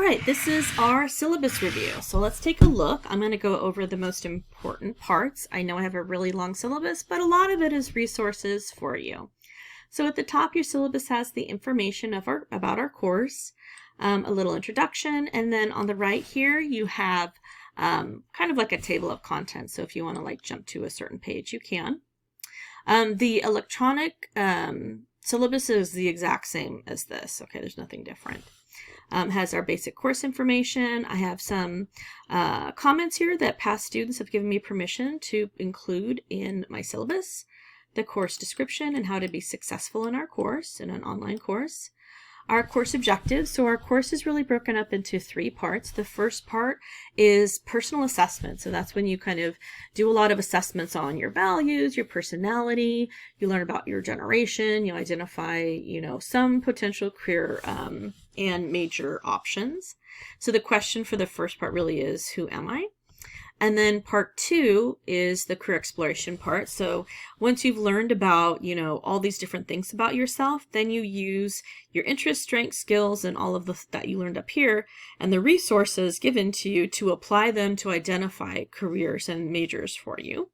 right, this is our syllabus review. So let's take a look. I'm going to go over the most important parts. I know I have a really long syllabus, but a lot of it is resources for you. So at the top, your syllabus has the information about our course, a little introduction, and then on the right here, you have kind of like a table of contents. So if you want to jump to a certain page, you can. The electronic syllabus is the exact same as this. Okay, there's nothing different. Has our basic course information. I have some comments here that past students have given me permission to include in my syllabus. The course description and how to be successful in our course, in an online course. Our course objectives. So our course is really broken up into 3 parts. The first part is personal assessment. So that's when you kind of do a lot of assessments on your values, your personality. You learn about your generation. You identify, some potential career and major options. So the question for the first part really is, who am I? And then part 2 is the career exploration part. So once you've learned about, all these different things about yourself, then you use your interests, strengths, skills, and all of that you learned up here and the resources given to you to apply them to identify careers and majors for you.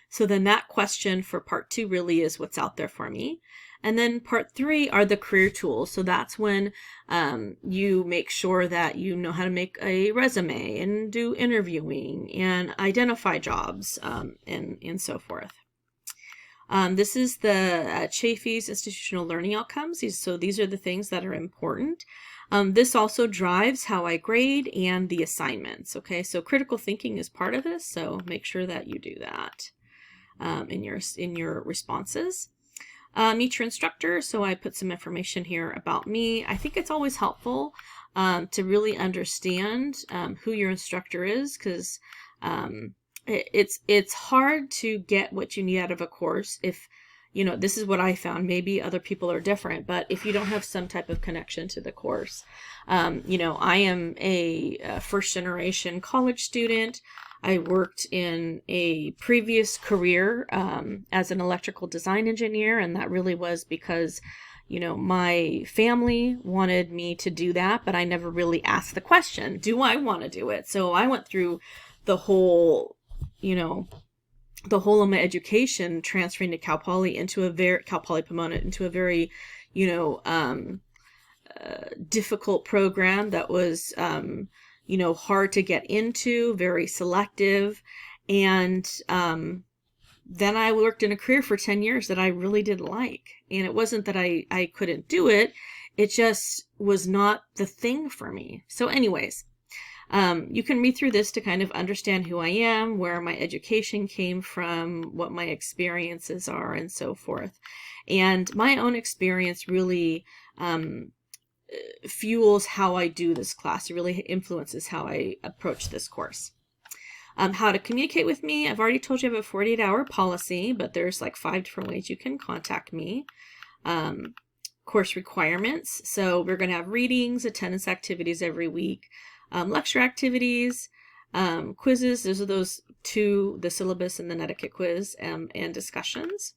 So then that question for part 2 really is what's out there for me. And then part 3 are the career tools. So that's when you make sure that you know how to make a resume and do interviewing and identify jobs and so forth. This is the Chafee's Institutional Learning Outcomes. So these are the things that are important. This also drives how I grade and the assignments. Okay, so critical thinking is part of this. So make sure that you do that in your responses. Meet your instructor. So I put some information here about me. I think it's always helpful to really understand who your instructor is, because it's hard to get what you need out of a course if, this is what I found. Maybe other people are different, but if you don't have some type of connection to the course, I am a first generation college student. I worked in a previous career as an electrical design engineer, and that really was because, my family wanted me to do that, but I never really asked the question, do I want to do it? So I went through the whole of my education transferring to Cal Poly Pomona into a very, difficult program that was, hard to get into, very selective. And then I worked in a career for 10 years that I really didn't like. And it wasn't that I couldn't do it. It just was not the thing for me. So anyways, you can read through this to kind of understand who I am, where my education came from, what my experiences are, and so forth. And my own experience really fuels how I do this class. It really influences how I approach this course. How to communicate with me. I've already told you I have a 48-hour policy, but there's 5 different ways you can contact me. Course requirements. So we're going to have readings, attendance activities every week, lecture activities, quizzes. Those are those 2, the syllabus and the Netiquette quiz, and discussions.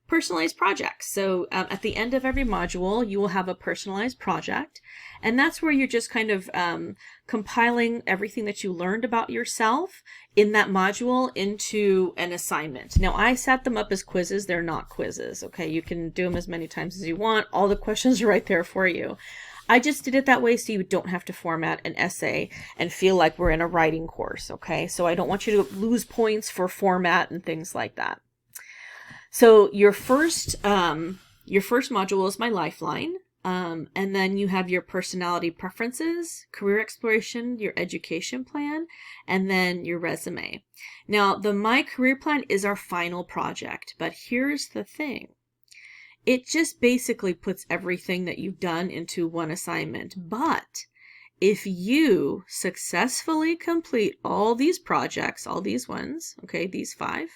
Personalized projects. So at the end of every module, you will have a personalized project. And that's where you're just kind of compiling everything that you learned about yourself in that module into an assignment. Now, I set them up as quizzes. They're not quizzes. Okay, you can do them as many times as you want. All the questions are right there for you. I just did it that way so you don't have to format an essay and feel like we're in a writing course. Okay, so I don't want you to lose points for format and things like that. So your first module is my lifeline, and then you have your personality preferences, career exploration, your education plan, and then your resume. Now, the My Career Plan is our final project, but here's the thing. It just basically puts everything that you've done into one assignment, but if you successfully complete all these projects, all these ones, okay, these 5,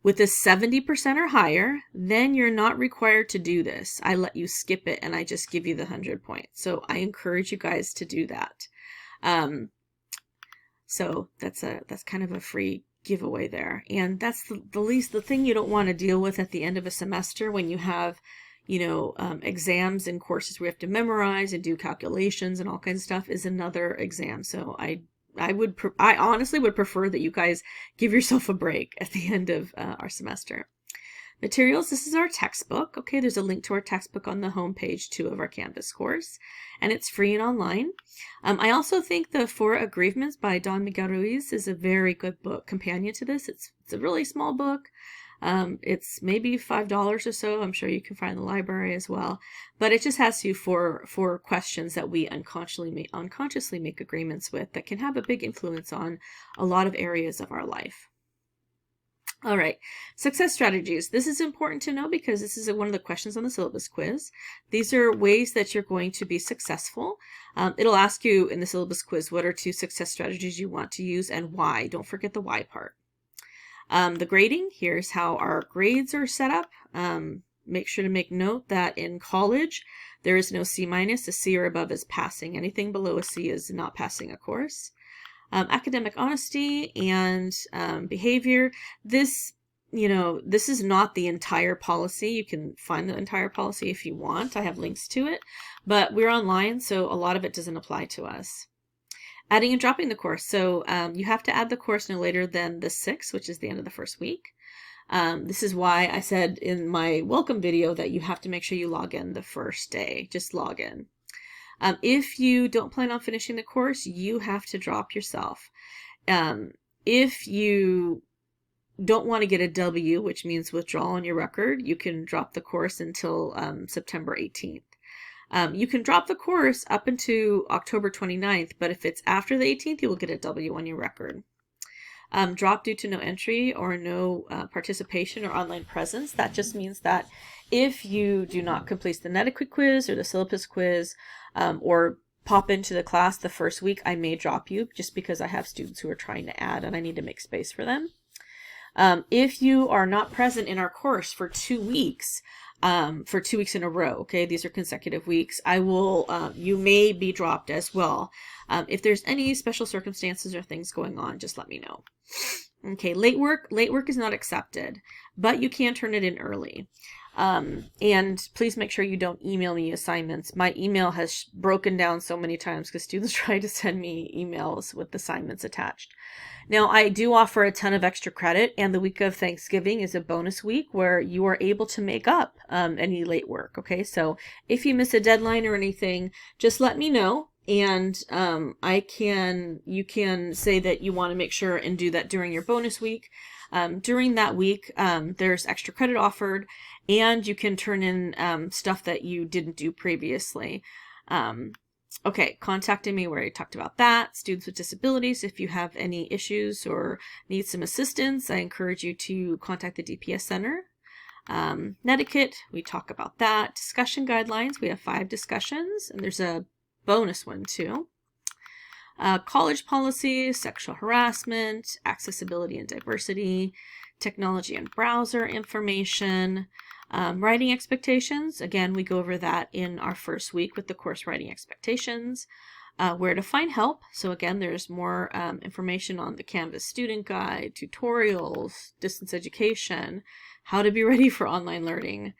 with a 70% or higher, then you're not required to do this. I let you skip it and I just give you the 100 points. So I encourage you guys to do that. So that's kind of a free giveaway there. And that's the thing you don't want to deal with at the end of a semester when you have, exams and courses we have to memorize and do calculations and all kinds of stuff is another exam. So I honestly would prefer that you guys give yourself a break at the end of our semester. Materials, this is our textbook. Okay, there's a link to our textbook on the home page too of our Canvas course, and it's free and online. I also think the Four Aggrievements by Don Miguel Ruiz is a very good book companion to this. It's a really small book. It's maybe $5 or so. I'm sure you can find in the library as well. But it just has you for questions that we unconsciously make agreements with that can have a big influence on a lot of areas of our life. All right, success strategies. This is important to know because this is one of the questions on the syllabus quiz. These are ways that you're going to be successful. It'll ask you in the syllabus quiz, what are 2 success strategies you want to use and why? Don't forget the why part. The grading, here's how our grades are set up. Make sure to make note that in college, there is no C-. A C or above is passing. Anything below a C is not passing a course. Academic honesty and behavior. This is not the entire policy. You can find the entire policy if you want. I have links to it, but we're online, so a lot of it doesn't apply to us. Adding and dropping the course. So you have to add the course no later than the 6th, which is the end of the first week. This is why I said in my welcome video that you have to make sure you log in the first day. Just log in. If you don't plan on finishing the course, you have to drop yourself. If you don't want to get a W, which means withdrawal on your record, you can drop the course until September 18th. You can drop the course up into October 29th, but if it's after the 18th, you will get a W on your record. Drop due to no entry or no participation or online presence. That just means that if you do not complete the Netiquette quiz or the syllabus quiz, or pop into the class the first week, I may drop you just because I have students who are trying to add and I need to make space for them. If you are not present in our course for 2 weeks, for 2 weeks in a row, okay, these are consecutive weeks, you may be dropped as well. If there's any special circumstances or things going on, just let me know. Okay, late work is not accepted, but you can turn it in early. And please make sure you don't email me assignments. My email has broken down so many times because students try to send me emails with assignments attached. Now, I do offer a ton of extra credit, and the week of Thanksgiving is a bonus week where you are able to make up any late work. Okay, so if you miss a deadline or anything, just let me know. And you can say that you want to make sure and do that during your bonus week. During that week, there's extra credit offered, and you can turn in stuff that you didn't do previously. Okay, contacting me, where I talked about that. Students with disabilities, if you have any issues or need some assistance, I encourage you to contact the DPS Center. Netiquette, we talk about that. Discussion guidelines, we have 5 discussions, and there's a bonus one too. College policy, sexual harassment, accessibility and diversity, technology and browser information, writing expectations. Again, we go over that in our first week with the course writing expectations. Where to find help. So again, there's more information on the Canvas student guide, tutorials, distance education, how to be ready for online learning.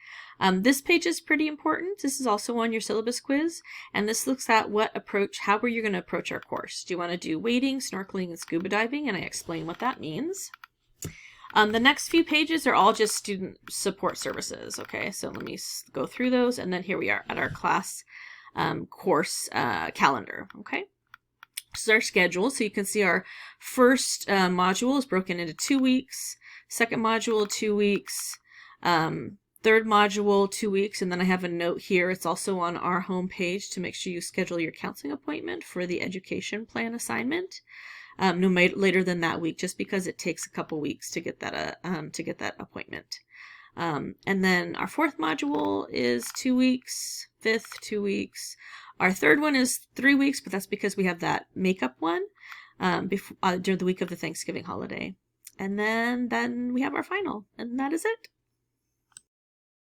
This page is pretty important. This is also on your syllabus quiz, and this looks at how are you going to approach our course. Do you want to do wading, snorkeling, and scuba diving? And I explain what that means. The next few pages are all just student support services. Okay, so let me go through those, and then here we are at our class course calendar. Okay, this is our schedule. So you can see our first module is broken into 2 weeks, second module 2 weeks, third module 2 weeks, and then I have a note here. It's also on our home page to make sure you schedule your counseling appointment for the education plan assignment. No later than that week, just because it takes a couple weeks to get that appointment. And then our fourth module is 2 weeks, fifth 2 weeks. Our third one is 3 weeks, but that's because we have that makeup one during the week of the Thanksgiving holiday. And then we have our final, and that is it.